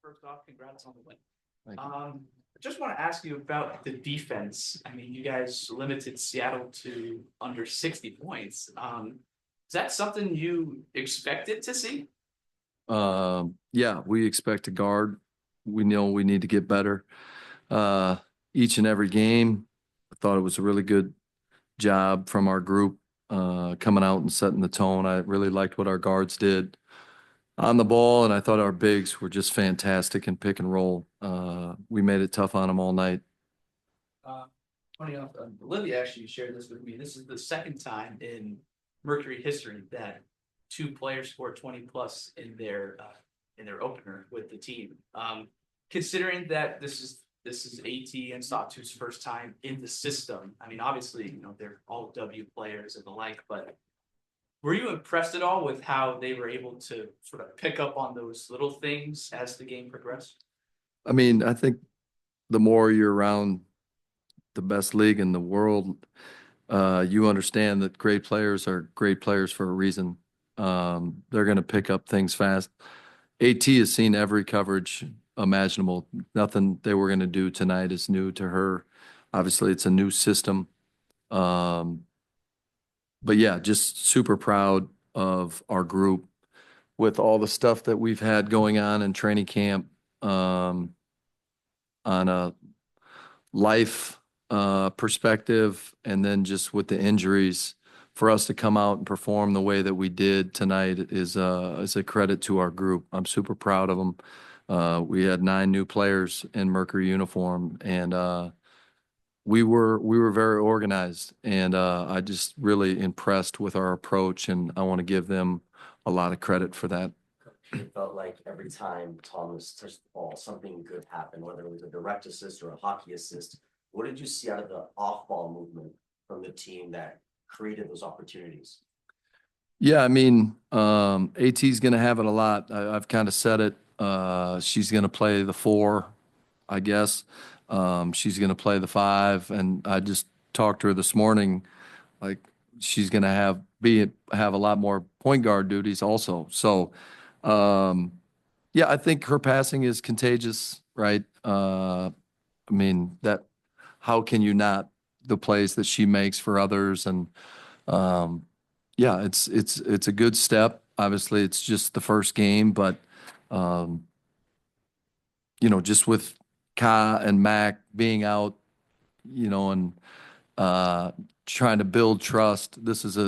First off, congrats on the win. Thank you. I just want to ask you about the defense. I mean, you guys limited Seattle to under 60 points. Is that something you expected to see? Yeah, we expect to guard. We know we need to get better. Each and every game, I thought it was a really good job from our group coming out and setting the tone. I really liked what our guards did on the ball, and I thought our bigs were just fantastic in pick and roll. We made it tough on them all night. Funny enough, Olivia actually shared this with me. This is the second time in Mercury history that two players scored 20 plus in their opener with the team. Considering that this is AT and Sawtooth's first time in the system. I mean, obviously, they're all W players and the like, but were you impressed at all with how they were able to sort of pick up on those little things as the game progressed? I mean, I think the more you're around the best league in the world, you understand that great players are great players for a reason. They're going to pick up things fast. AT has seen every coverage imaginable. Nothing they were going to do tonight is new to her. Obviously, it's a new system. But yeah, just super proud of our group with all the stuff that we've had going on in training camp, on a life perspective, and then just with the injuries. For us to come out and perform the way that we did tonight is a credit to our group. I'm super proud of them. We had 9 new players in Mercury uniform, and we were very organized, and I just really impressed with our approach, and I want to give them a lot of credit for that. It felt like every time Thomas touched the ball, something good happened, whether it was a direct assist or a hockey assist. What did you see out of the off-ball movement from the team that created those opportunities? Yeah, I mean, AT's going to have it a lot. I've kind of said it. She's going to play the 4, I guess. She's going to play the 5, and I just talked to her this morning. Like, she's going to have a lot more point guard duties also. So, yeah, I think her passing is contagious, right? I mean, how can you not, the plays that she makes for others, and yeah, it's a good step. Obviously, it's just the first game, but just with Ka and Mac being out, and trying to build trust, this is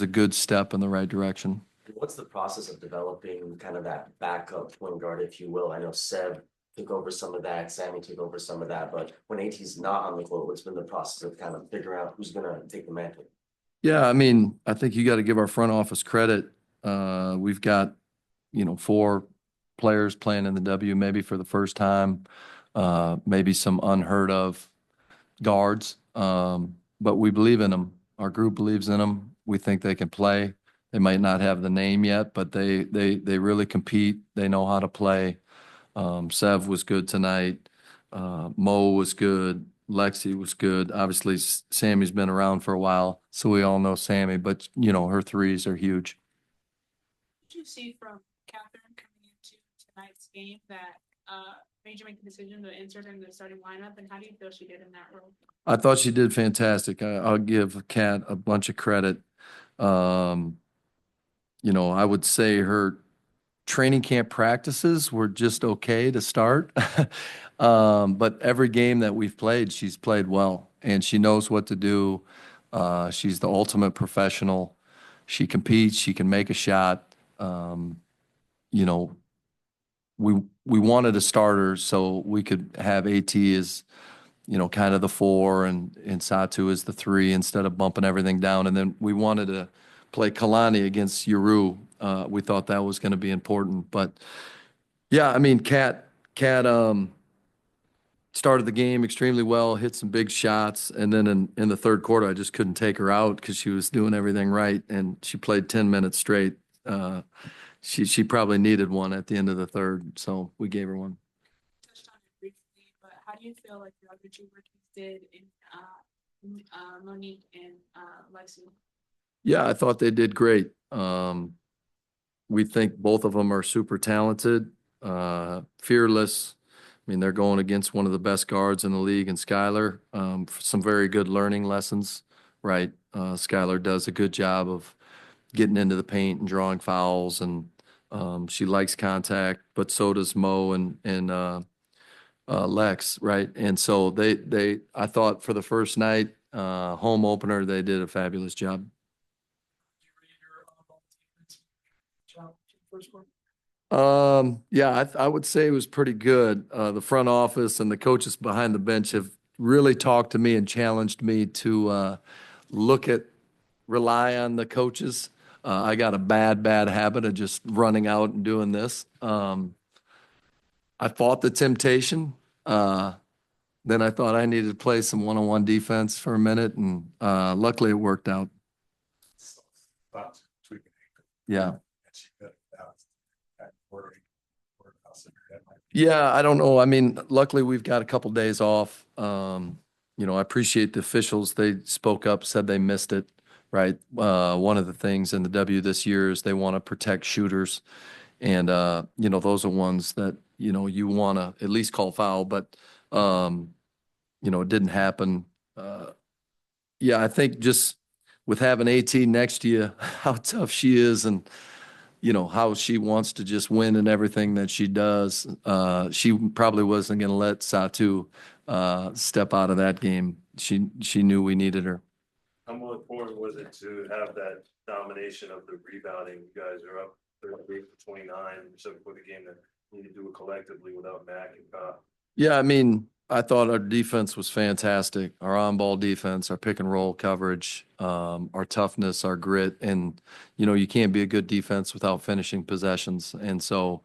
a good step in the right direction. What's the process of developing kind of that backup point guard, if you will? I know Seb took over some of that, Sammy took over some of that, but when AT's not on the court, what's been the process of kind of figuring out who's going to take the mantle? Yeah, I mean, I think you got to give our front office credit. We've got, 4 players playing in the W maybe for the first time, maybe some unheard of guards, but we believe in them. Our group believes in them. We think they can play. They might not have the name yet, but they really compete. They know how to play. Sev was good tonight. Mo was good. Lexi was good. Obviously, Sammy's been around for a while, so we all know Sammy, but her threes are huge. Did you see from Catherine coming into tonight's game that made you make the decision to insert her in the starting lineup, and how do you feel she did in that role? I thought she did fantastic. I'll give Kat a bunch of credit. I would say her training camp practices were just okay to start. But every game that we've played, she's played well, and she knows what to do. She's the ultimate professional. She competes. She can make a shot. We wanted a starter so we could have AT as, kind of the 4 and Satu as the 3 instead of bumping everything down. And then we wanted to play Kalani against Yuru. We thought that was going to be important. But yeah, I mean, Kat started the game extremely well, hit some big shots, and then in the third quarter, I just couldn't take her out because she was doing everything right, and she played 10 minutes straight. She probably needed one at the end of the third, so we gave her one. Touched on it briefly, but how do you feel like the other 2 rookies did in Monique and Lexi? Yeah, I thought they did great. We think both of them are super talented. fearless. I mean, they're going against one of the best guards in the league in Skylar. Some very good learning lessons, right? Skylar does a good job of getting into the paint and drawing fouls, and she likes contact, but so does Mo and Lex, right? And so I thought for the first night, home opener, they did a fabulous job. Yeah, I would say it was pretty good. The front office and the coaches behind the bench have really talked to me and challenged me to rely on the coaches. I got a bad habit of just running out and doing this. I fought the temptation. Then I thought I needed to play some one-on-one defense for a minute, and luckily it worked out. Yeah. Yeah, I don't know. I mean, luckily we've got a couple days off. I appreciate the officials. They spoke up, said they missed it, right? One of the things in the W this year is they want to protect shooters. And, those are ones that, you want to at least call foul, but, it didn't happen. Yeah, I think just with having AT next to you, how tough she is and, how she wants to just win in everything that she does. She probably wasn't going to let Satu step out of that game. She knew we needed her. How more important was it to have that domination of the rebounding? You guys are up 38-29, except for the game that you need to do it collectively without Mac and Kyle. Yeah, I mean, I thought our defense was fantastic. Our on-ball defense, our pick and roll coverage, our toughness, our grit, and you can't be a good defense without finishing possessions. And so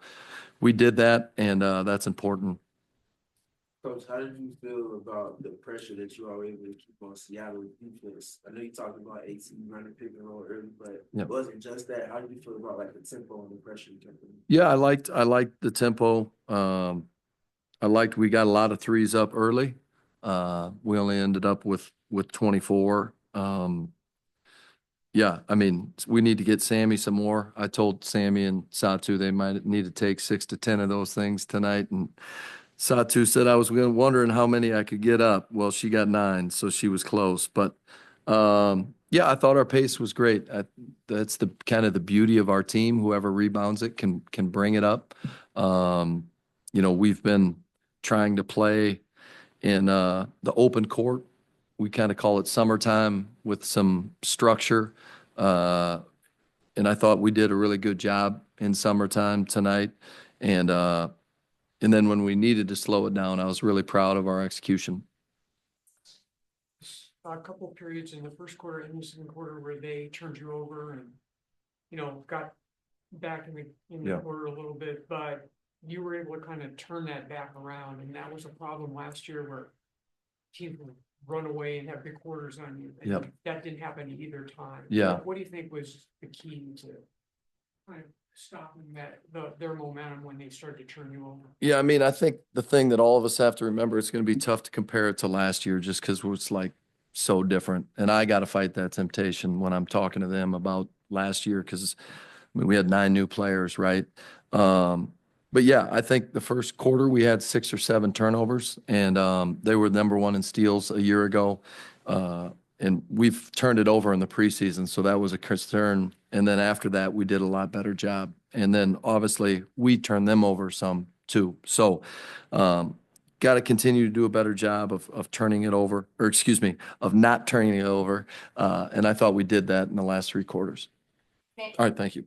we did that, and that's important. Coach, how did you feel about the pressure that you are able to keep on Seattle's defense? I know you talked about 18 running pick and roll early, but it wasn't just that. How did you feel about like the tempo and the pressure you kept in? Yeah, I liked the tempo. I liked we got a lot of threes up early. We only ended up with 24. Yeah, I mean, we need to get Sammy some more. I told Sammy and Satu they might need to take 6 to 10 of those things tonight. And Satu said I was wondering how many I could get up. Well, she got 9, so she was close. But yeah, I thought our pace was great. That's the kind of the beauty of our team. Whoever rebounds it can bring it up. We've been trying to play in the open court. We kind of call it summertime with some structure. And I thought we did a really good job in summertime tonight. And then when we needed to slow it down, I was really proud of our execution. A couple periods in the first quarter and the second quarter where they turned you over and, got back in the quarter a little bit, but you were able to kind of turn that back around. And that was a problem last year where teams would run away and have big quarters on you. And that didn't happen either time. Yeah. What do you think was the key to kind of stopping their momentum when they started to turn you over? Yeah, I mean, I think the thing that all of us have to remember, it's going to be tough to compare it to last year just because it's like so different. And I got to fight that temptation when I'm talking to them about last year because we had 9 new players, right? But yeah, I think the first quarter we had 6 or 7 turnovers, and they were number 1 in steals a year ago. And we've turned it over in the preseason, so that was a concern. And then after that, we did a lot better job. And then obviously we turned them over some too. So got to continue to do a better job of turning it over, or excuse me, of not turning it over. And I thought we did that in the last 3 quarters. All right, thank you.